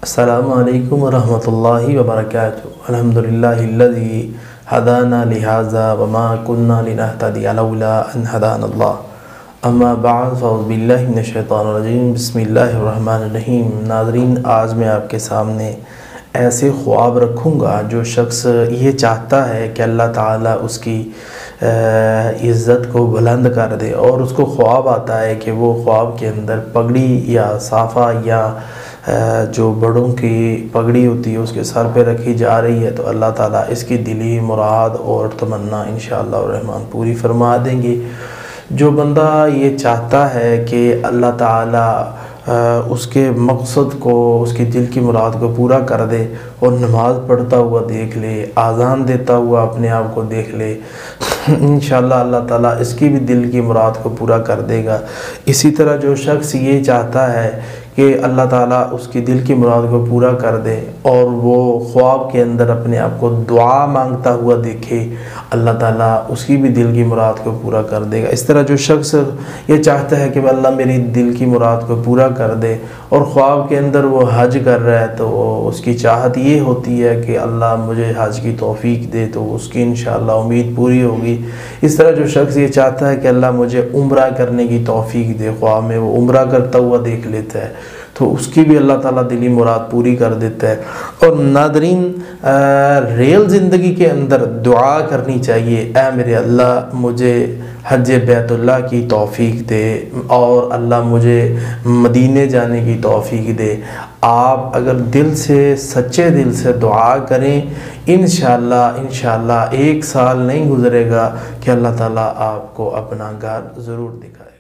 अस्सलामु अलैकुम वरहमतुल्लाहि वबरकातुहू। अल्हम्दुलिल्लाहिल्लज़ी हदाना लिहाज़ा वमा कुन्ना लिनहतदिया लौला अन हदानल्लाह। अम्मा बअद फ़अऊज़ु बिल्लाहि मिनश शैतानिर रजीम। बिस्मिल्लाहिर रहमानिर रहीम। नाज़रीन, आज मैं आपके सामने ऐसे ख्वाब रखूँगा जो शख्स ये चाहता है कि अल्लाह ताला उसकी इज़्ज़त को बुलंद कर दे, और उसको ख्वाब आता है कि वो ख्वाब के अंदर पगड़ी या साफ़ा या जो बड़ों की पगड़ी होती है उसके सर पे रखी जा रही है, तो अल्लाह ताला इसकी दिली मुराद और तमन्ना इंशाअल्लाह रहमान पूरी फरमा देंगे। जो बंदा ये चाहता है कि अल्लाह ताला उसके मकसद को, उसकी दिल की मुराद को पूरा कर दे, और नमाज़ पढ़ता हुआ देख ले, आज़ान देता हुआ अपने आप को देख ले, इंशाअल्लाह अल्लाह ताला इसकी भी दिल की मुराद को पूरा कर देगा। इसी तरह जो शख्स ये चाहता है कि अल्लाह ताला उसकी दिल की मुराद को पूरा कर दे और वो ख्वाब के अंदर अपने आप को दुआ मांगता हुआ देखे, अल्लाह ताला उसकी भी दिल की मुराद को पूरा कर देगा। इस तरह जो शख्स ये चाहता है कि अल्लाह मेरी दिल की मुराद को पूरा कर दे और ख्वाब के अंदर वो हज कर रहा है, तो उसकी चाहत ये होती है कि अल्लाह मुझे हज की तौफीक दे, तो उसकी इंशाअल्लाह उम्मीद पूरी होगी। इस तरह जो शख्स ये चाहता है कि अल्लाह मुझे उम्रा करने की तौफीक दे, ख्वाब में वो उम्रा करता हुआ देख लेता है, तो उसकी भी अल्लाह ताला दिली मुराद पूरी कर देता है। और नादरीन, रियल ज़िंदगी के अंदर दुआ करनी चाहिए, ऐ मेरे अल्लाह मुझे हज बैतुल्लाह की तौफीक दे और अल्लाह मुझे मदीने जाने की तौफीक दे। आप अगर दिल से, सच्चे दिल से दुआ करें, इंशाअल्लाह 1 साल नहीं गुज़रेगा कि अल्लाह ताला आपको अपना घर ज़रूर दिखाए।